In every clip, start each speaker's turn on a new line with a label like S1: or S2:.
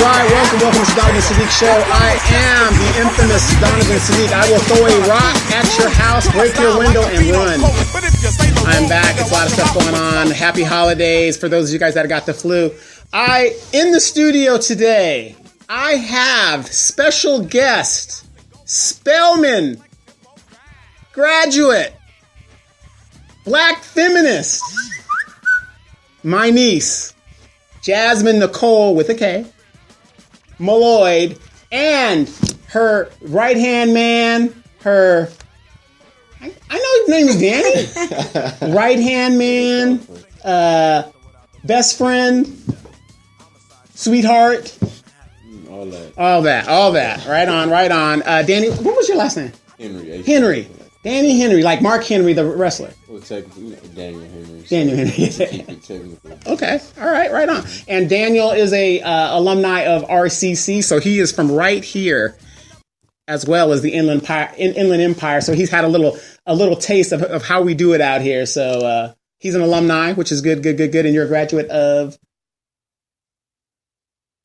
S1: right, welcome to Donovan Sadiq Show. I am the infamous Donovan Sadiq. I will throw a rock at your house, break your window, and run. I'm back. It's a lot of stuff going on. Happy holidays for those of you guys that got the flu. In the studio today, I have special guest, Spelman graduate, black feminist, my niece, Jazmyn Nicole with a K, Malloyd, and her right-hand man, I know his name is Danny. Right-hand man, best friend, sweetheart. All that. Right on. Danny, what was your last name? Henry. Danny Henry, like Mark Henry, the wrestler.
S2: Well, technically, Daniel Henry.
S1: Daniel Henry.
S2: Keep it technical. Okay.
S1: All right on. And Daniel is a alumni of RCC, so he is from right here, as well as the Inland Empire. So he's had a little taste of how we do it out here. So he's an alumni, which is good. And you're a graduate of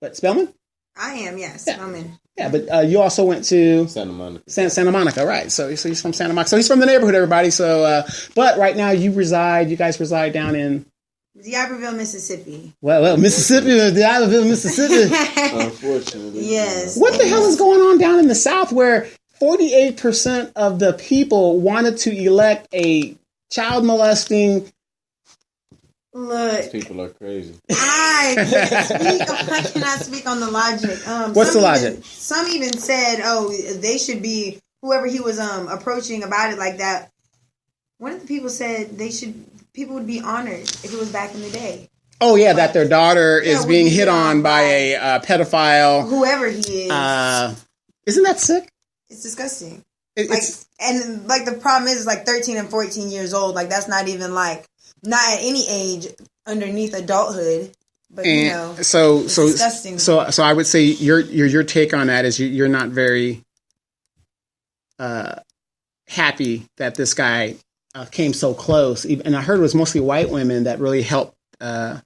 S1: what, Spelman?
S3: I am, yes. Spelman.
S1: Yeah, but you also went to
S2: Santa Monica.
S1: Santa Monica, right? So he's from Santa Monica. So he's from the neighborhood, everybody. So, but right now you guys reside down in
S3: D'Iberville, Mississippi.
S1: Well, Mississippi, D'Iberville, Mississippi.
S2: Unfortunately.
S3: Yes.
S1: What the hell is going on down in the South where 48% of the people wanted to elect a child molesting?
S3: Look,
S2: These people are crazy.
S3: I cannot speak on the logic.
S1: What's the logic?
S3: Some even said, they should be, whoever he was approaching about it like that. One of the people said people would be honored if it was back in the day. Oh, yeah, that
S1: their daughter is being hit on by a pedophile.
S3: Whoever he is.
S1: Isn't that sick?
S3: It's disgusting. And the problem is, 13 and 14 years old. That's not even, not at any age underneath adulthood. But,
S1: so
S3: it's disgusting.
S1: So I would say your take on that is you're not very happy that this guy came so close. And I heard it was mostly white women that really helped, get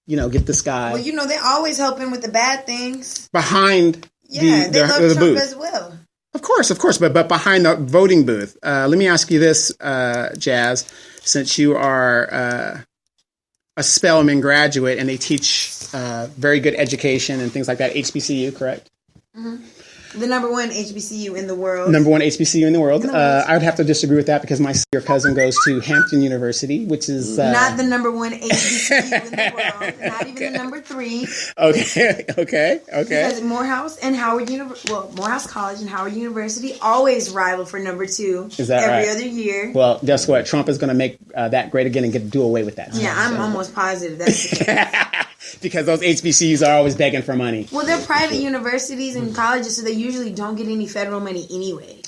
S1: this guy.
S3: Well, they're always helping with the bad things.
S1: Behind
S3: they love Trump
S1: booth.
S3: as well.
S1: Of course, but behind the voting booth. Let me ask you this, Jazz, since you are a Spelman graduate and they teach very good education and things like that, HBCU, correct?
S3: Mm-hmm. The number one HBCU in the world. I would have to disagree with that because your cousin goes to Hampton University, which is... not the number one HBCU in the world. Not even the number 3.
S1: Okay.
S3: Because Morehouse College and Howard University always rival for number 2.
S1: Is that
S3: every
S1: right?
S3: other year.
S1: Well, guess what? Trump is going to make that great again and do away with that.
S3: Yeah, I'm almost positive that's the case.
S1: Because those HBCUs are always begging for money.
S3: Well, they're private universities and colleges, so they usually don't get any federal money anyway.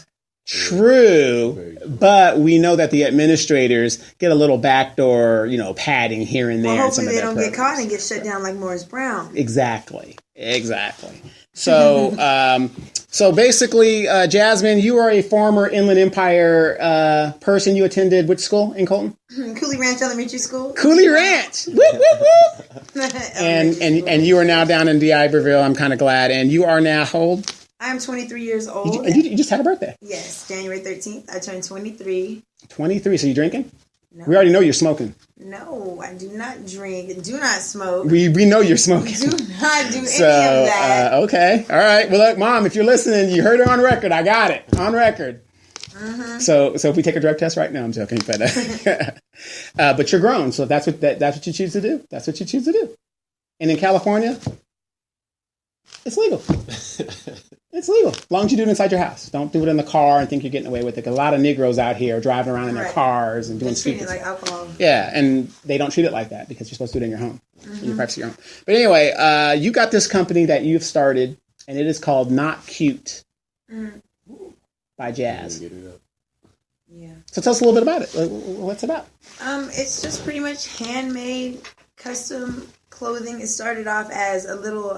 S1: True, but we know that the administrators get a little backdoor, padding here and there.
S3: Well, hopefully they don't get caught and get shut down like Morris Brown.
S1: Exactly. So, so basically, Jazmyn, you are a former Inland Empire person. You attended which school in Colton?
S3: Cooley Ranch Elementary School.
S1: Cooley Ranch. Whoop, whoop, whoop. and you are now down in D'Iberville. I'm kind of glad. And you are now how old?
S3: I'm 23 years old.
S1: You just had a birthday.
S3: Yes, January 13th. I turned 23.
S1: 23. So you drinking?
S3: No.
S1: We already know you're smoking.
S3: No, I do not drink. Do not smoke.
S1: We know you're smoking.
S3: Do not do any of that.
S1: Okay. All right. Well, look, Mom, if you're listening, you heard her on record. I got it. On record. Mm-hmm. So if we take a drug test right now, I'm joking, but you're grown, so that's what you choose to do. That's what you choose to do. And in California, it's legal. It's legal. As long as you do it inside your house. Don't do it in the car and think you're getting away with it. Because a lot of Negroes out here are driving around in their cars and doing stupid
S3: stuff. Like alcohol.
S1: Yeah, and they don't treat it like that because you're supposed to do it in your home. Mm-hmm. You practice your own. But anyway, you got this company that you've started, and it is called Knotcute by Jazz.
S3: Yeah.
S1: So tell us a little bit about it. What's it about?
S3: It's just pretty much handmade, custom clothing. It started off as a little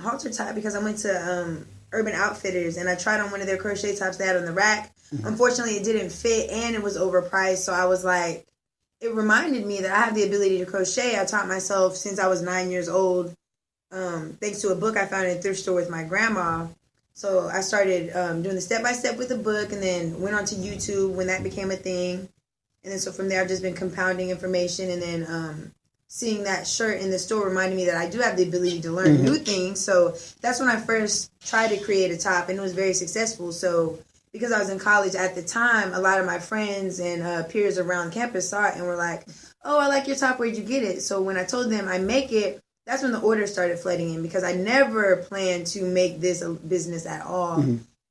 S3: halter top because I went to Urban Outfitters and I tried on one of their crochet tops they had on the rack. Mm-hmm. Unfortunately, it didn't fit and it was overpriced. So I was like, it reminded me that I have the ability to crochet. I taught myself since I was 9 years old. thanks to a book I found in a thrift store with my grandma. So I started doing the step-by-step with the book, and then went on to YouTube when that became a thing. And then so from there, I've just been compounding information, and then seeing that shirt in the store reminded me that I do have the ability to learn new things. So that's when I first tried to create a top, and it was very successful. So because I was in college at the time, a lot of my friends and peers around campus saw it and were like, oh, I like your top. Where'd you get it? So when I told them I make it, that's when the orders started flooding in, because I never planned to make this a business at all.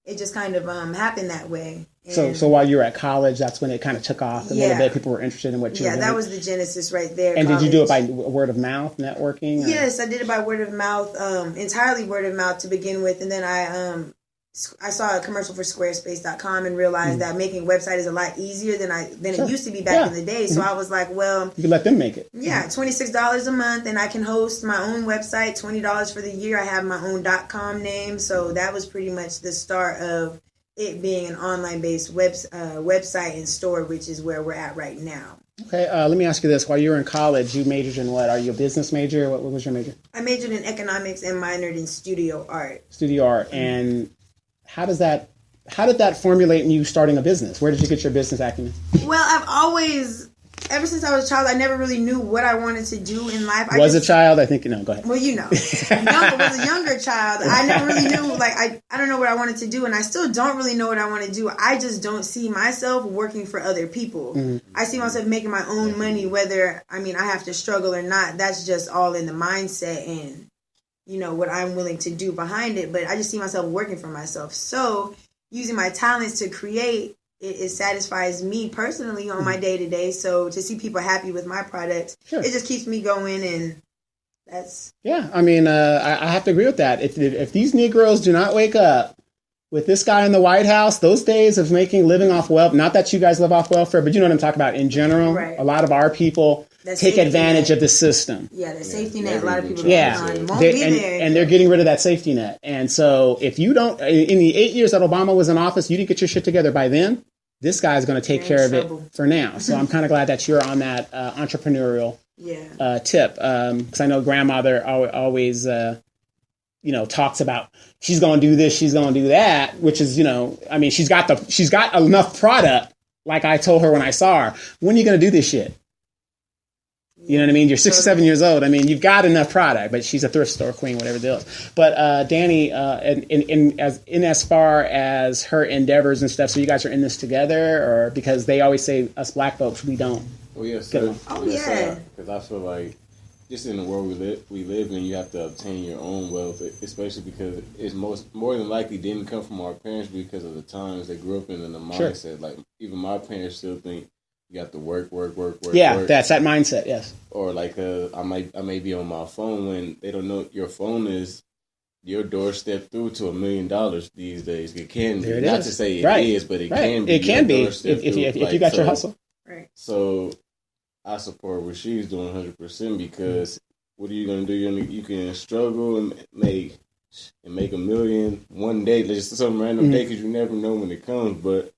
S3: It just kind of happened that way. And
S1: so while you were at college, that's when it kind of took off a little bit. People were interested in what you were doing.
S3: Yeah, that was the genesis right there.
S1: And did you do it by word of mouth, networking? Or?
S3: Yes, I did it by word of mouth, entirely word of mouth to begin with. And then I saw a commercial for Squarespace.com and realized that making a website is a lot easier than it used to be back in the day. So I was like, well,
S1: you can let them make it.
S3: Yeah, $26 a month, and I can host my own website. $20 for the year. I have my own .com name. So that was pretty much the start of it being an online-based website and store, which is where we're at right now.
S1: Okay, let me ask you this. While you were in college, you majored in what? Are you a business major? What was your major?
S3: I majored in economics and minored in studio art.
S1: Studio art. And how did that formulate in you starting a business? Where did you get your business acumen?
S3: Well, I've always, ever since I was a child, I never really knew what I wanted to do in life.
S1: I was a child? I think, go ahead.
S3: Well, was a younger child. I never really knew, I don't know what I wanted to do, and I still don't really know what I want to do. I just don't see myself working for other people. I see myself making my own money, whether, I have to struggle or not. That's just all in the mindset and what I'm willing to do behind it. But I just see myself working for myself. So using my talents to create, it satisfies me personally on my day to day. So to see people happy with my products, it just keeps me going. And that's... Yeah,
S1: I have to agree with that. If these Negroes do not wake up with this guy in the White House, those days of living off wealth, not that you guys live off welfare, but you know what I'm talking about in general.
S3: Right.
S1: A lot of our people take advantage of the system.
S3: Yeah, the safety net, a lot of people
S1: won't be there. And they're getting rid of that safety net. And so if you don't, in the 8 years that Obama was in office, you didn't get your shit together by then, this guy's going to take care of it for now. So I'm kind of glad that you're on that entrepreneurial tip. Because I know grandmother always, talks about she's going to do this, she's going to do that, which is, she's got enough product. Like I told her when I saw her, when are you going to do this shit? You know what I mean? You're 67 years old. You've got enough product, but she's a thrift store queen, whatever the deal is. But Danny, as far as her endeavors and stuff, so you guys are in this together, or because they always say us black folks, we don't.
S2: Oh yes,
S3: sir. Oh yeah.
S2: Because I feel like just in the world we live in, you have to obtain your own wealth, especially because it's more than likely didn't come from our parents because of the times they grew up in and the mindset. Sure. Like even my parents still think. You have to work.
S1: Yeah,
S2: work.
S1: That's that mindset. Yes.
S2: Or I may be on my phone when they don't know your phone is your doorstep through to $1 million these days. It can be. Not to say it is, but it can be.
S1: It can be if you got your hustle.
S3: Right.
S2: So I support what she's doing 100% because what are you gonna do? You can struggle and make $1 million one day, just some random day because you never know when it comes, but.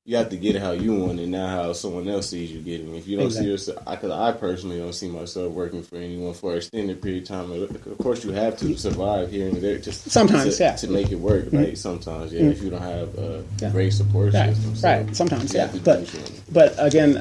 S2: You have to get it how you want it, not how someone else sees you getting it. If you don't see yourself, because I personally don't see myself working for anyone for an extended period of time. Of course, you have to survive here and there, just
S1: sometimes,
S2: to make it work. Right? Sometimes, if you don't have a great support system,
S1: right? Sometimes, But again,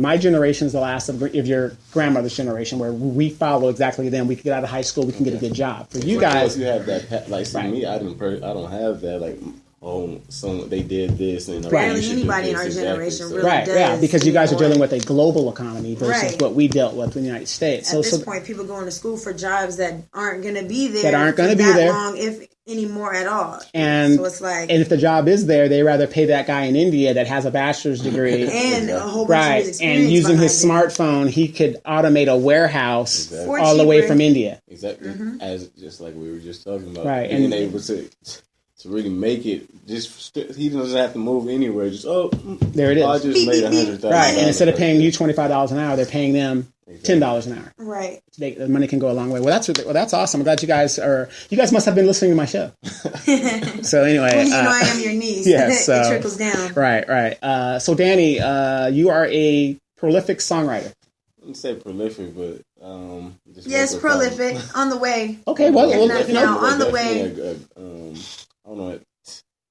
S1: my generation is the last of your grandmother's generation, where we follow exactly them. We can get out of high school, we can get a good job. For you guys,
S2: you have that. Like me, I don't have that. Like. Oh, they did this, and
S3: barely anybody in our generation really does.
S1: Yeah, because you guys are dealing with a global economy versus what we dealt with in the United States.
S3: At this point, people going to school for jobs that aren't going to be there.
S1: That aren't going to be there
S3: long, if anymore at all.
S1: And
S3: so it's like,
S1: and if the job is there, they rather pay that guy in India that has a bachelor's degree
S3: and a whole bunch of his experience
S1: and using his smartphone, he could automate a waurhouse all the way from India.
S2: Exactly, as just like we were just talking about,
S1: right?
S2: And able to really make it, he doesn't have to move anywhere.
S1: There it is.
S2: I just made $100,000.
S1: Right, and instead of paying you $25 an hour, they're paying them $10 an hour.
S3: Right.
S1: The money can go a long way. Well, that's awesome. I'm glad you guys must have been listening to my show. So anyway,
S3: well, I am your niece.
S1: Yes,
S3: it trickles down.
S1: Right. So Danny, you are a prolific songwriter.
S2: I wouldn't say prolific, but
S3: Yes, prolific. On the way.
S1: Okay, well,
S3: on the way.
S2: I don't know.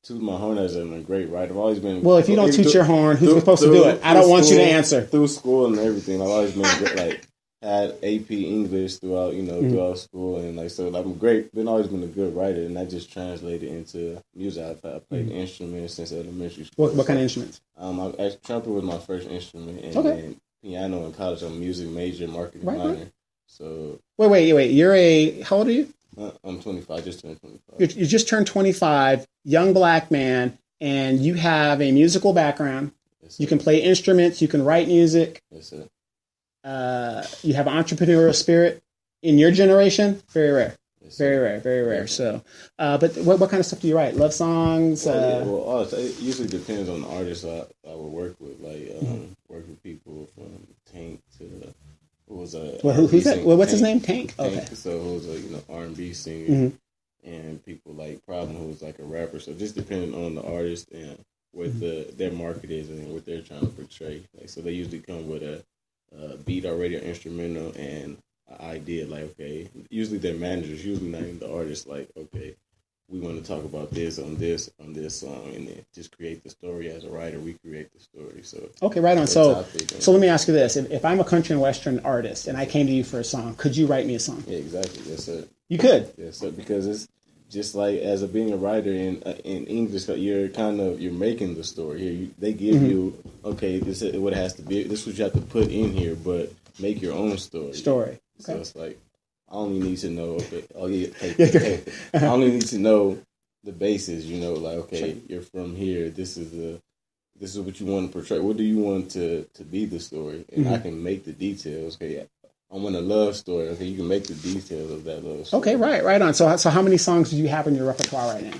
S2: Toot my horn as a great writer. I've always been.
S1: Well, if you don't toot your horn, who's supposed to do it? I don't want you to answer.
S2: Through school and everything, I've always been good, like had AP English throughout, throughout school, and like so, like, I'm great. Always been a good writer, and that just translated into music. I played instruments since elementary school.
S1: What kind of instruments?
S2: Trumpet was my first instrument, and then piano in college. I'm a music major, marketing minor. Right. So wait. How old are you? I'm 25. I just turned 25.
S1: You just turned 25. Young black man, and you have a musical background. Yes, you can play instruments. You can write music.
S2: Yes, sir.
S1: You have entrepreneurial spirit in your generation. Very rare. Yes, very rare. So, but what kind of stuff do you write? Love songs?
S2: It usually depends on the artist I would work with. Like work with people from Tank to who's that?
S1: What's his name? Tank.
S2: Okay. So who's a R&B singer, and people like Problem, who's like a rapper. So just depending on the artist and what their market is and what they're trying to portray. Like, so they usually come with a beat already, or instrumental, and an idea. Like, okay, usually their managers, usually not even the artist. Like, okay, we want to talk about this on this song, and then just create the story. As a writer, we create the story. So
S1: okay, right on. So let me ask you this: if I'm a country and western artist and I came to you for a song, could you write me a song?
S2: Yeah, exactly. Yes, sir.
S1: You could.
S2: Yes, sir. Because it's just like being a writer in English, you're making the story here. They give you, okay, this is what it has to be. This is what you have to put in here, but make your own story.
S1: Okay.
S2: So it's like, I only need to know. Okay, I only need to know the basis. Like, okay, you're from here. This is what you want to portray. What do you want to be the story? And I can make the details. Okay, I want a love story. Okay, you can make the details of that love story.
S1: Okay, right on. So how many songs do you have in your repertoire right now?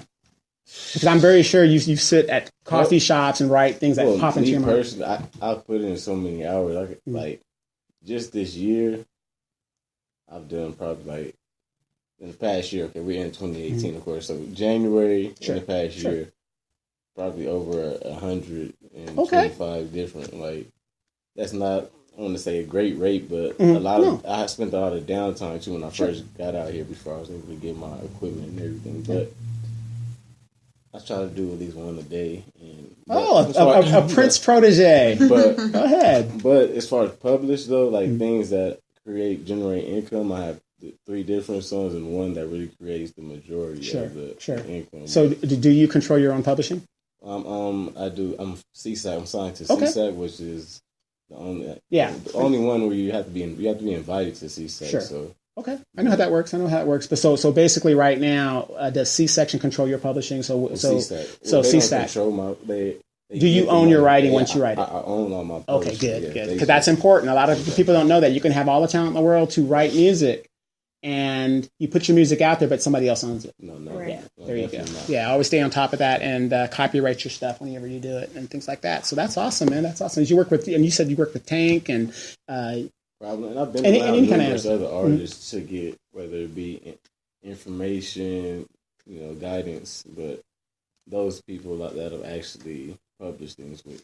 S1: Because I'm very sure you sit at coffee shops and write things that pop into your mind.
S2: Personally, I've put in so many hours. Like just this year, I've done probably like in the past year. Okay, we're in 2018, of course. So January in the past year, probably over 125 different. Like, that's not, I want to say a great rate, but I spent a lot of downtime too when I first got out here before I was able to get my equipment and everything. But I try to do at least one a day.
S1: A Prince protege.
S2: But
S1: go ahead.
S2: But as far as published though, like things that generate income, I have 3 different songs and one that really creates the majority of the income.
S1: So do you control your own publishing?
S2: I do. I'm CSAC. I'm signed to CSAC, which is the only one where you have to be invited to CSAC.
S1: Sure.
S2: So
S1: okay, I know how that works. But so basically, right now, does C-Section control your publishing?
S2: CSAC.
S1: So
S2: they
S1: CSAC.
S2: Don't control my.
S1: Do you own your writing once you write it?
S2: I own all my.
S1: Okay, good. Because that's important. A lot of people don't know that you can have all the talent in the world to write music, and you put your music out there, but somebody else owns it.
S2: No.
S1: Yeah, there you go. Not. Yeah, always stay on top of that and copyright your stuff whenever you do it and things like that. So that's awesome, man. That's awesome. And you said you work with Tank and.
S2: Probably, and I've been around numerous other artists to get, whether it be information, guidance, but those people that have actually published things with.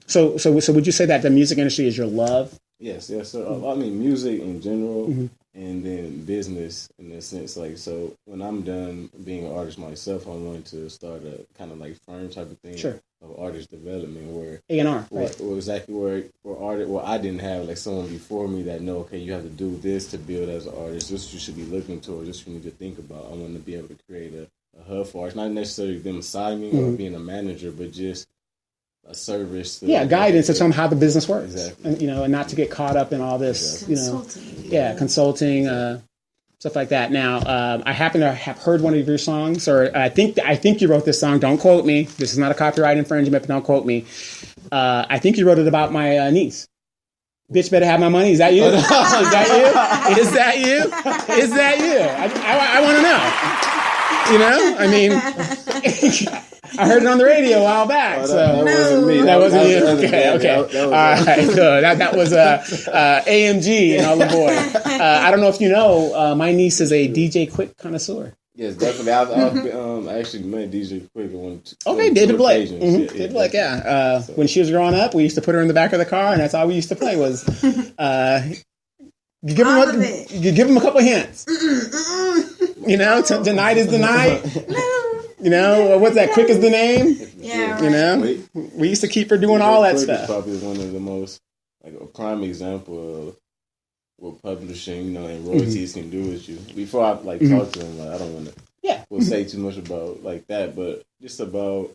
S2: So
S1: would you say that the music industry is your love?
S2: Yes, sir. I mean, music in general, and then business in a sense. Like, so when I'm done being an artist myself, I want to start a kind of like firm type of thing of artist development where
S1: A&R, right?
S2: Exactly where I didn't have like someone before me that okay, you have to do this to build as an artist. This you should be looking towards. This you need to think about. I want to be able to create a hub for artists, not necessarily them signing or being a manager, but just a service.
S1: Guidance to tell them how the business works.
S2: Exactly.
S1: And not to get caught up in all this, consulting, stuff like that. Now, I happen to have heard one of your songs, or I think you wrote this song. Don't quote me. This is not a copyright infringement, but don't quote me. I think you wrote it about my niece. Bitch better have my money. Is that you? Is that you? Is that you? I want to know. I mean, I heard it on the radio a while back.
S2: That wasn't me.
S1: That wasn't you. Okay. All right, good. That was AMG and all the boy. I don't know if you know, my niece is a DJ Quick connoisseur.
S2: Yes, definitely. I've actually met DJ Quick on one.
S1: Okay, David Blake. David Blake, When she was growing up, we used to put her in the back of the car, and that's all we used to play was You give
S3: All
S1: them
S3: of it.
S1: you give them a couple hints. You know, tonight is the night.
S3: No.
S1: You know, or what's that? Quick is the name.
S3: Yeah, right.
S1: You know, we used to keep her doing all that
S2: Quick
S1: stuff.
S2: is probably one of the most, like, a prime example of what publishing, you know, and royalties can do with you. Before I talk to them, like, I don't want to say too much about like that, but just about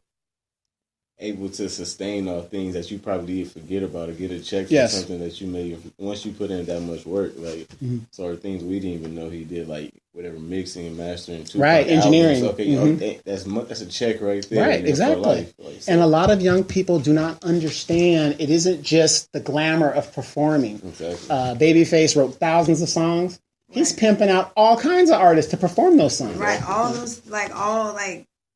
S2: able to sustain all things that you probably forget about or get a check for something that you may, once you put in that much work, like sort of things we didn't even know he did, like whatever mixing and mastering,
S1: engineering.
S2: Okay, you know, that's a check right there,
S1: right? Exactly. For life. Like, so. And a lot of young people do not understand it isn't just the glamour of performing.
S2: Exactly.
S1: Babyface wrote thousands of songs. He's pimping out all kinds of artists to perform those songs.
S3: Right, all those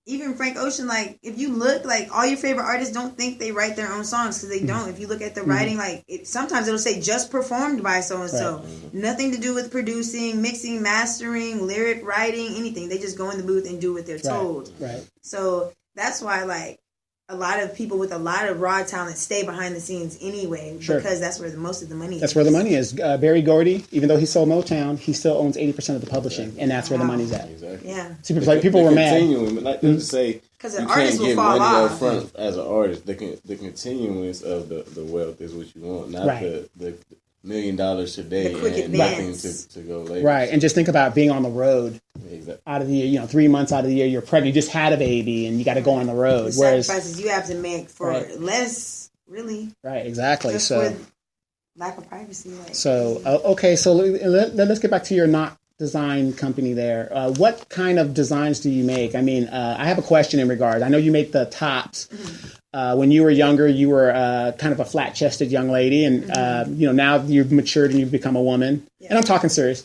S3: even Frank Ocean, like, if you look, like, all your favorite artists don't think they write their own songs, because they don't. If you look at the writing, like, sometimes it'll say just performed by so-and-so. Right. Nothing to do with producing, mixing, mastering, lyric writing, anything. They just go in the booth and do what they're told.
S1: Right.
S3: So that's why, like, a lot of people with a lot of raw talent stay behind the scenes anyway, because that's where most of the money is.
S1: That's where the money is. Barry Gordy, even though he sold Motown, he still owns 80% of the publishing, and that's where the money's at.
S2: Exactly.
S3: Yeah.
S1: So people were mad.
S2: Like to say, because
S3: an artist will fall
S2: money
S3: off
S2: up front as an artist. The continuance of the wealth is what you want, not the $1 million today and nothing to go later.
S1: Right, and just think about being on the road.
S2: Exactly.
S1: Out of the year, 3 months out of the year, you're pregnant. You just had a baby, and you got to go on the road.
S3: The sacrifices you have to make for less, really.
S1: Right, exactly.
S3: Just
S1: so,
S3: lack of privacy. Like,
S1: so okay, so let's get back to your Knot design company there. What kind of designs do you make? I mean, I have a question in regards. I know you make the tops. When you were younger, you were kind of a flat-chested young lady, and now you've matured and you've become a woman. Yeah. And I'm talking serious.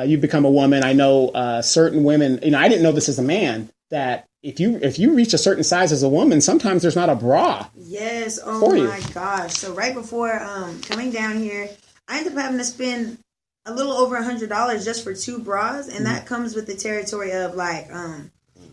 S1: You've become a woman. I know certain women. I didn't know this as a man, that if you reach a certain size as a woman, sometimes there's not a bra.
S3: Yes. Oh my gosh. So right before coming down here, I ended up having to spend a little over $100 just for 2 bras, and that comes with the territory of like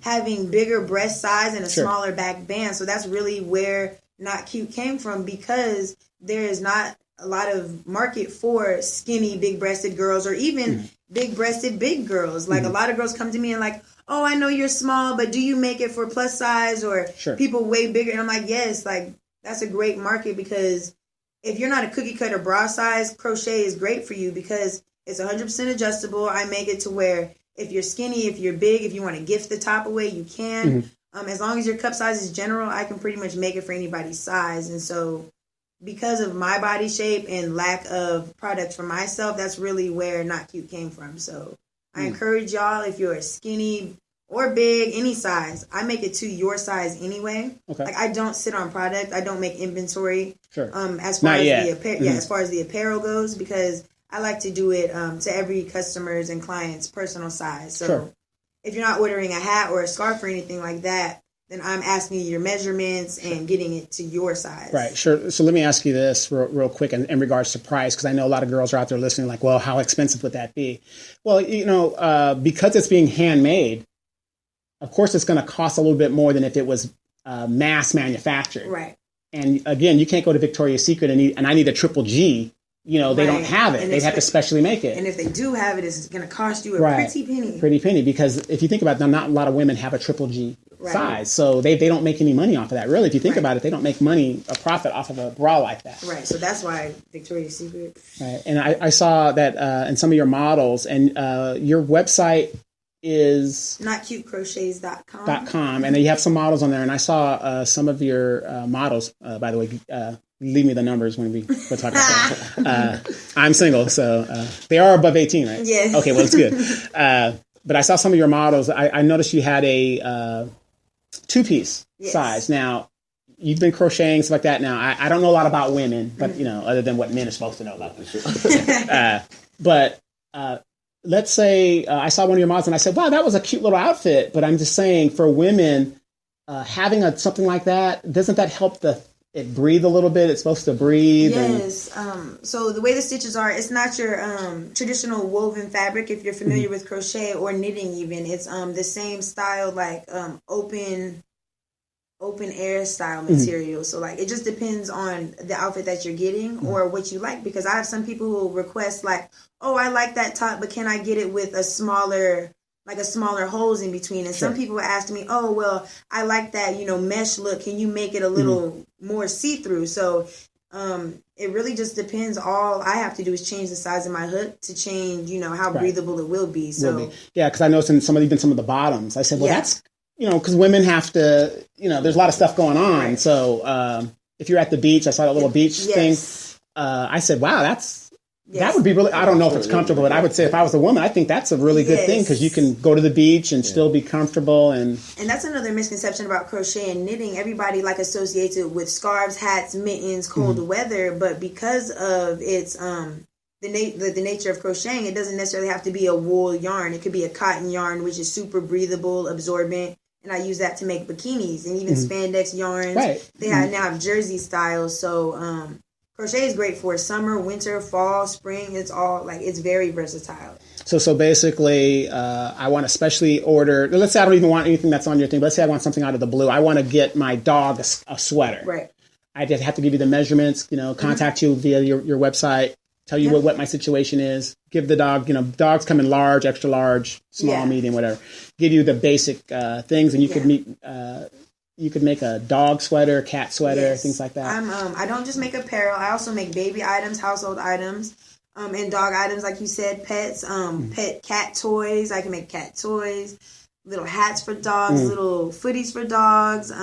S3: having bigger breast size and a smaller back band. So that's really where Knotcute came from, because there is not a lot of market for skinny, big-breasted girls, or even big-breasted big girls. Like a lot of girls come to me and like, oh, I know you're small, but do you make it for plus size or people way bigger? And I'm like, yes, like that's a great market, because if you're not a cookie cutter bra size, crochet is great for you because it's 100% adjustable. I make it to where if you're skinny, if you're big, if you want to gift the top away, you can. As long as your cup size is general, I can pretty much make it for anybody's size. And so because of my body shape and lack of product for myself, that's really where Knotcute came from. So I encourage y'all, if you're skinny or big, any size, I make it to your size anyway. Okay. Like I don't sit on product. I don't make inventory. Sure. As far as far as the apparel goes, because I like to do it to every customer's and client's personal size. So if you're not ordering a hat or a scarf or anything like that, then I'm asking you your measurements and getting it to your size. Right,
S1: sure. So let me ask you this real quick in regards to price, because I know a lot of girls are out there listening like, well, how expensive would that be? Well, because it's being handmade, of course it's going to cost a little bit more than if it was mass manufactured.
S3: Right.
S1: And again, you can't go to Victoria's Secret and I need a triple G. They don't have it. They'd have to specially make it.
S3: And if they do have it, it's going to cost you a pretty penny.
S1: Pretty penny, because if you think about it, not a lot of women have a triple G size. So they don't make any money off of that. Really, if you think about it, they don't make a profit off of a bra like that.
S3: Right. So that's why Victoria's Secret.
S1: Right. And I saw that in some of your models, and your website is knotcutecrochets.com. And you have some models on there. And I saw some of your models, by the way, leave me the numbers when we talk about that. I'm single, so they are above 18, right?
S3: Yes.
S1: Okay, well, it's good. But I saw some of your models. I noticed you had a 2-piece size. Now, you've been crocheting, stuff like that. Now, I don't know a lot about women, but, other than what men are supposed to know about them. But let's say I saw one of your models and I said, wow, that was a cute little outfit. But I'm just saying, for women, having something like that, doesn't that help it breathe a little bit? It's supposed to breathe.
S3: Yes. So the way the stitches are, it's not your traditional woven fabric. If you're familiar with crochet or knitting, even it's the same style, like open open air style material. So like it just depends on the outfit that you're getting or what you like, because I have some people who request like, oh, I like that top, but can I get it with a smaller holes in between? And some people ask me, oh, well, I like that, mesh look, can you make it a little more see-through? So it really just depends. All I have to do is change the size of my hook to change, how breathable it will be. So
S1: yeah, because I noticed in some of the bottoms, I said, well, that's, because women have to, there's a lot of stuff going on. Right. So if you're at the beach, I saw that little beach thing. I said, wow, that would be really, I don't know if it's comfortable, but I would say if I was a woman, I think that's a really good thing, because you can go to the beach and still be comfortable. And
S3: that's another misconception about crochet and knitting. Everybody associates it with scarves, hats, mittens, cold weather, but because of its the nature of crocheting, it doesn't necessarily have to be a wool yarn. It could be a cotton yarn, which is super breathable, absorbent. And I use that to make bikinis and even spandex yarns. Right. They now have jersey styles. So crochet is great for summer, winter, fall, spring. It's all it's very versatile.
S1: So basically, I want to specially order. Let's say I don't even want anything that's on your thing. But let's say I want something out of the blue. I want to get my dog a sweater.
S3: Right.
S1: I just have to give you the measurements. Contact you via your website. Tell you what my situation is. Give the dog, dogs come in large, extra large, small, medium, whatever. Give you the basic things, and you could you could make a dog sweater, cat sweater, things like that.
S3: I don't just make apparel. I also make baby items, household items, and dog items, like you said, pets, pet cat toys. I can make cat toys, little hats for dogs, little footies for dogs,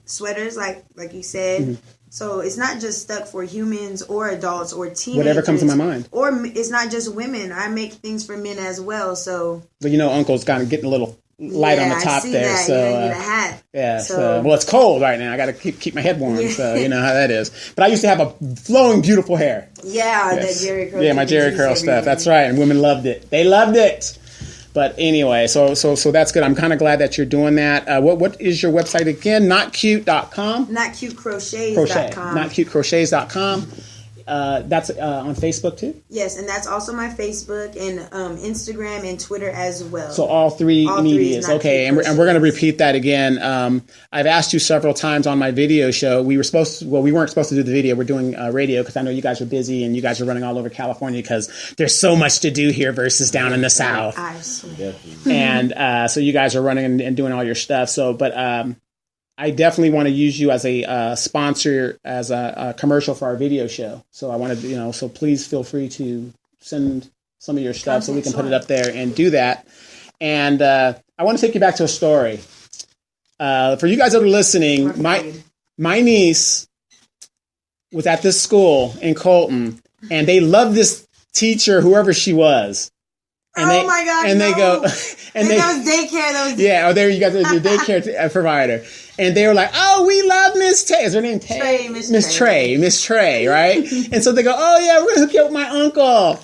S3: sweaters, like you said. So it's not just stuck for humans or adults or teenagers.
S1: Whatever comes to my mind.
S3: Or it's not just women. I make things for men as well. So,
S1: but Uncle's kind of getting a little light on the top there.
S3: That.
S1: So
S3: you need a hat.
S1: Yeah. So well, it's cold right now. I got to keep my head warm. So you know how that is. But I used to have a flowing, beautiful hair.
S3: Yeah, that Jerry curl.
S1: Yeah, my Jerry curl stuff. That's right. And women loved it. They loved it. But anyway, so that's good. I'm kind of glad that you're doing that. What is your website again? Knotcute.com?
S3: Knotcutecrochets.com.
S1: Knotcutecrochets.com. That's on Facebook too?
S3: Yes, and that's also my Facebook and Instagram and Twitter as well.
S1: So all three medias. Okay, and we're going to repeat that again. I've asked you several times on my video show. We weren't supposed to do the video. We're doing radio because I know you guys are busy and you guys are running all over California because there's so much to do here versus down in the South.
S3: I swear.
S1: And so you guys are running and doing all your stuff. So, but I definitely want to use you as a sponsor, as a commercial for our video show. So I want to, so please feel free to send some of your stuff so we can put it up there and do that. And I want to take you back to a story. For you guys that are listening, my niece was at this school in Colton, and they loved this teacher, whoever she was. And
S3: my God!
S1: And they go, and
S3: that was daycare.
S1: Yeah. Oh, there you guys are your daycare provider, and they were like, "Oh, we love Miss Tay." Is her name Tay? Miss Trey, right? And so they go, "Oh yeah, we're gonna hook you up with my uncle."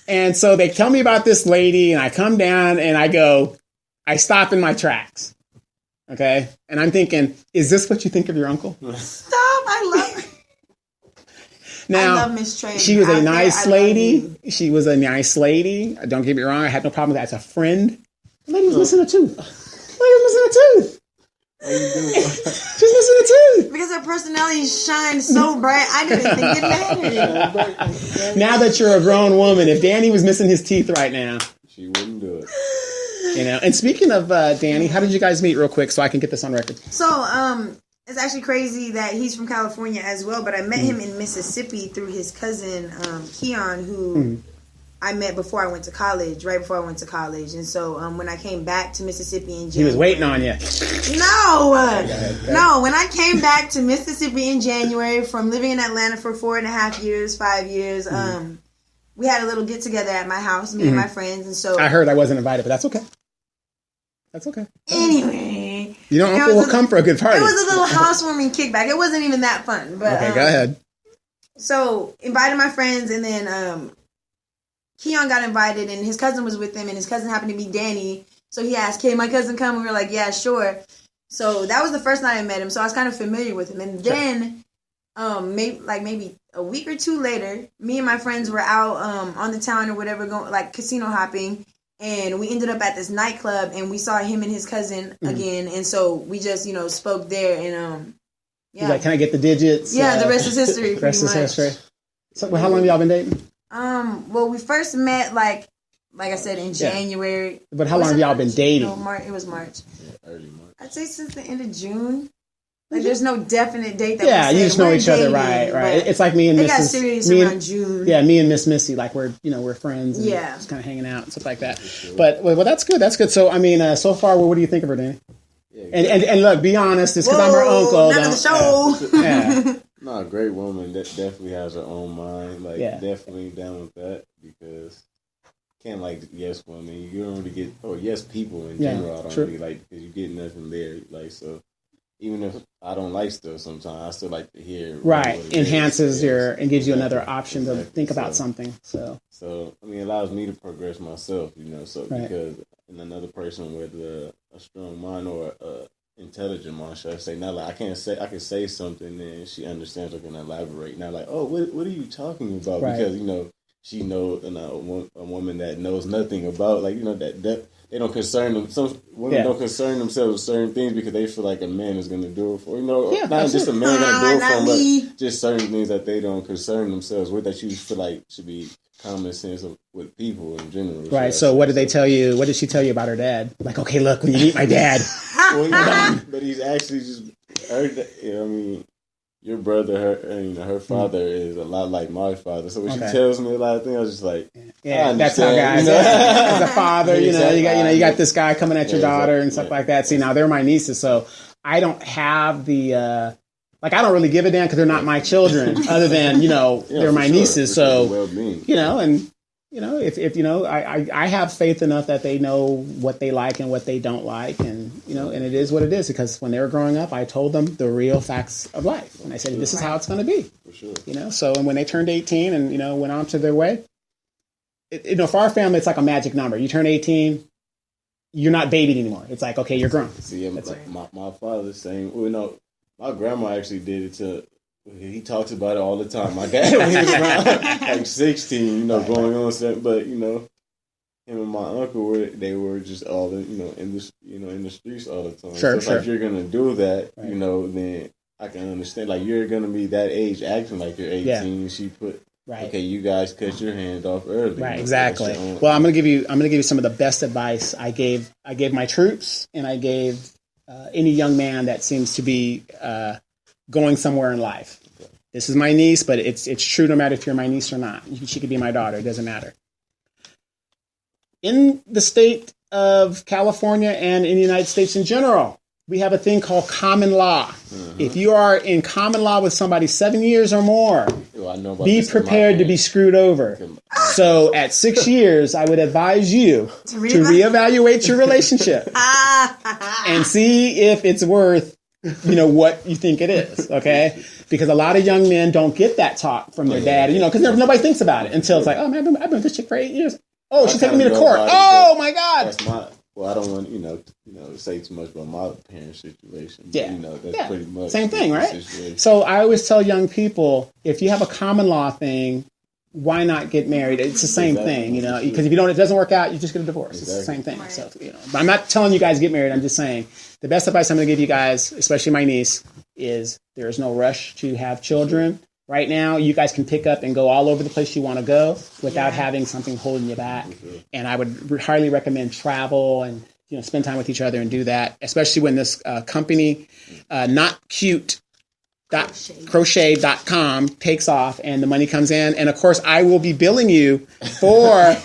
S1: And so they tell me about this lady, and I come down and I stop in my tracks. Okay, and I'm thinking, is this what you think of your uncle?
S3: Stop! I love her.
S1: Now,
S3: I love Miss Trey.
S1: She was a nice lady. She was a nice lady. Don't get me wrong. I had no problem with that as a friend. The lady was missing a tooth. She's missing a tooth.
S3: Because her personality shined so bright, I didn't think it mattered.
S1: Now that you're a grown woman, if Danny was missing his teeth right now,
S2: she wouldn't do it.
S1: And speaking of Danny, how did you guys meet real quick so I can get this on record?
S3: So, it's actually crazy that he's from California as well, but I met him in Mississippi through his cousin, Keon, who I met before I went to college, right before I went to college. And so when I came back to Mississippi in January...
S1: He was waiting on you.
S3: No, when I came back to Mississippi in January from living in Atlanta for 4.5 years, 5 years, we had a little get-together at my house, me and my friends, and so...
S1: I heard I wasn't invited, but that's okay. That's okay.
S3: Anyway...
S1: Uncle will come for a good party.
S3: It was a little housewarming kickback. It wasn't even that fun. But,
S1: okay, go ahead.
S3: So, invited my friends, and then Keon got invited, and his cousin was with him, and his cousin happened to be Danny. So he asked, "Can my cousin come?" And we were like, "Yeah, sure." So that was the first night I met him. So I was kind of familiar with him. And then, maybe a week or two later, me and my friends were out on the town or whatever, going casino hopping. And we ended up at this nightclub, and we saw him and his cousin again. And so we just, spoke there. And yeah.
S1: He's like, can I get the digits?
S3: Yeah, the rest is history.
S1: The rest is history. So, how long have y'all been dating?
S3: Well, we first met like I said in January.
S1: But how long have y'all been dating?
S3: No, It was March.
S2: Yeah, early March.
S3: I'd say since the end of June. Like, there's no definite date that
S1: yeah,
S3: we
S1: you just know each other,
S3: dating,
S1: right. It's like me and Mrs.
S3: It got serious around June.
S1: Yeah, me and Miss Missy, like we're friends. And just kind of hanging out and stuff like that. Sure. But well, that's good. That's good. So I mean, so far, what do you think of her, Danny? Yeah, and look, be honest. It's because I'm her uncle.
S3: Not the show.
S2: Yeah. No, a great woman that definitely has her own mind. Like, definitely down with that because can't like yes woman. You don't really get yes people in general. I don't really like because you get nothing there. Like so. Even if I don't like stuff sometimes, I still like to hear.
S1: Right. Enhances and gives you another option to think about something. So, I mean, it allows me to progress myself, because in another person with a strong mind or intelligent mind, should I say, not like I can say something and she understands or can elaborate. Not like, what are you talking about? Right. Because, she knows a woman that knows nothing about, that they don't concern them. Some women don't concern themselves with certain things because they feel like a man is going to do it for not just a man going to do it for them, but just certain things that they don't concern themselves with that you feel like should be common sense with people in general. Right. So what did they tell you? What did she tell you about her dad? Like, okay, look, when you meet my dad.
S2: But he's actually just your brother, her father is a lot like my father. So when she tells me a lot of things, I was just like,
S1: that's how guys. As a father, you got this guy coming at your daughter and stuff like that. See, now they're my nieces, so I don't have the I don't really give a damn because they're not my children. Other than they're my nieces, so if I have faith enough that they know what they like and what they don't like, and and it is what it is. Because when they were growing up, I told them the real facts of life, and I said, "This is how it's going to be."
S2: For sure.
S1: So and when they turned 18 and went on to their way, for our family, it's like a magic number. You turn 18, you're not babied anymore. It's like, okay, you're grown.
S2: See, my father's saying, my grandma actually did it to. He talks about it all the time. My dad, when he was around like 16, going on stuff. But him and my uncle they were just all in the streets all the time.
S1: Sure,
S2: so if you're gonna do that, then I can understand. Like you're gonna be that age, acting like you're 18. Yeah. She put okay, you guys cut your hands off early.
S1: Right, exactly. Well, I'm gonna give you some of the best advice I gave my troops, and I gave any young man that seems to be. Going somewhere in life. This is my niece, but it's true no matter if you're my niece or not. She could be my daughter. It doesn't matter. In the state of California and in the United States in general, we have a thing called common law. Mm-hmm. If you are in common law with somebody 7 years or more, be prepared to be screwed over. So at 6 years, I would advise you to reevaluate your relationship and see if it's worth what you think it is, okay? Because a lot of young men don't get that talk from their dad, because nobody thinks about it until it's like, oh, man, I've been with this chick for 8 years. Oh, she's taking me to court. Oh, my God.
S2: That's I don't want, to say too much about my parents' situation. But, that's pretty much
S1: same thing, right? So I always tell young people, if you have a common law thing, why not get married? It's the same thing, because if it doesn't work out, you just get a divorce. Exactly. It's the same thing. Right. So, but I'm not telling you guys to get married. I'm just saying the best advice I'm going to give you guys, especially my niece, is there is no rush to have children. Right now, you guys can pick up and go all over the place you want to go without having something holding you back. Okay. And I would highly recommend travel and spend time with each other and do that, especially when this company, Knotcute, crochet.com takes off and the money comes in. And of course, I will be billing you for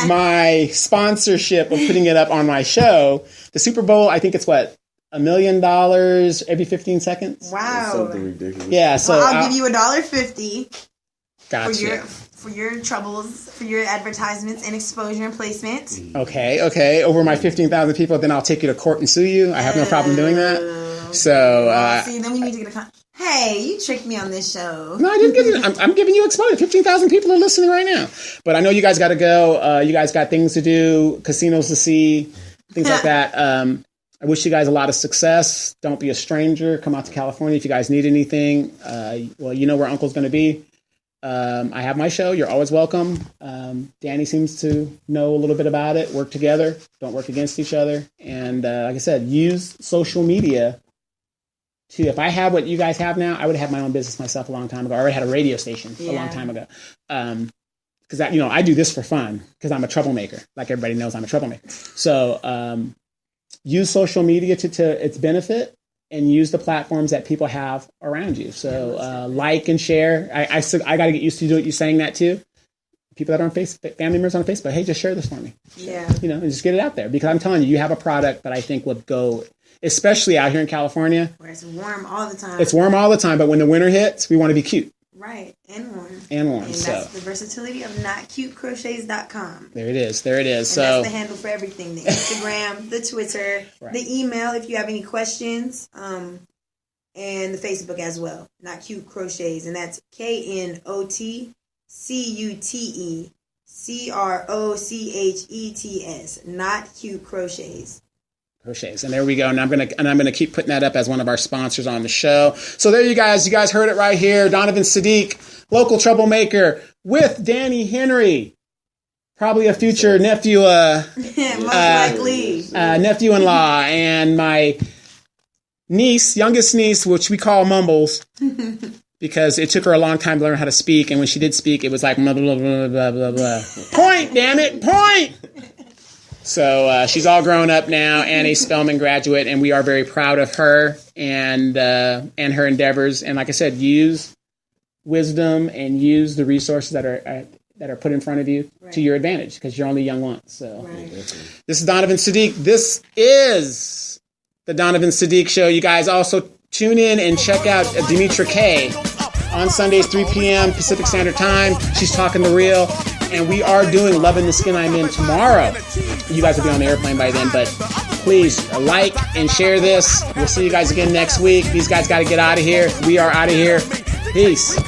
S1: my sponsorship of putting it up on my show. The Super Bowl, I think it's $1 million every 15 seconds.
S3: Wow.
S2: That's something ridiculous.
S1: Yeah. So
S3: I'll give you $1.50
S1: gotcha.
S3: for your troubles, for your advertisements and exposure and placement.
S1: Okay. Over my 15,000 people, then I'll take you to court and sue you. I have no problem doing that. So,
S3: see, then we need to get hey, you tricked me on this show.
S1: No, I didn't get it. I'm giving you exposure. 15,000 people are listening right now. But I know you guys got to go. You guys got things to do, casinos to see, things like that. I wish you guys a lot of success. Don't be a stranger. Come out to California if you guys need anything. Well, you know where Uncle's going to be. I have my show. You're always welcome. Danny seems to know a little bit about it. Work together. Don't work against each other. And like I said, use social media to, if I had what you guys have now, I would have had my own business myself a long time ago. I already had a radio station a long time ago. Because I do this for fun because I'm a troublemaker. Like everybody knows, I'm a troublemaker. So use social media to its benefit, and use the platforms that people have around you. So like and share. I got to get used to you saying that too. People that are on Facebook, family members on Facebook, hey, just share this for me.
S3: Yeah.
S1: And just get it out there, because I'm telling you, you have a product that I think would go, especially out here in California.
S3: Where it's warm all the time.
S1: It's warm all the time, but when the winter hits, we want to be cute.
S3: Right, and warm.
S1: And
S3: that's the versatility of knotcutecrochets.com.
S1: There it is.
S3: And
S1: so
S3: that's the handle for everything. The Instagram, the Twitter, the email if you have any questions, and the Facebook as well. Not Cute Crochets, and that's KNOTCUTECROCHETS. Not Cute Crochets.
S1: Crochets. And there we go. And I'm gonna keep putting that up as one of our sponsors on the show. So there you guys heard it right here. Donovan Sadiq, local troublemaker, with Danny Henry, probably a future nephew,
S3: Most likely.
S1: Nephew-in-law, and my youngest niece, which we call Mumbles, because it took her a long time to learn how to speak, and when she did speak, it was like blah blah blah blah blah blah. Point, damn it, point. So she's all grown up now and a Spelman graduate, and we are very proud of her and her endeavors. And like I said, use wisdom and use the resources that are put in front of you to your advantage, because you're only young once. So this is Donovan Sadiq. This is the Donovan Sadiq Show. You guys also tune in and check out Demetra K on Sundays, 3 p.m. Pacific Standard Time. She's talking the real. And we are doing Loving the Skin I'm In tomorrow. You guys will be on the airplane by then, but please like and share this. We'll see you guys again next week. These guys got to get out of here. We are out of here. Peace.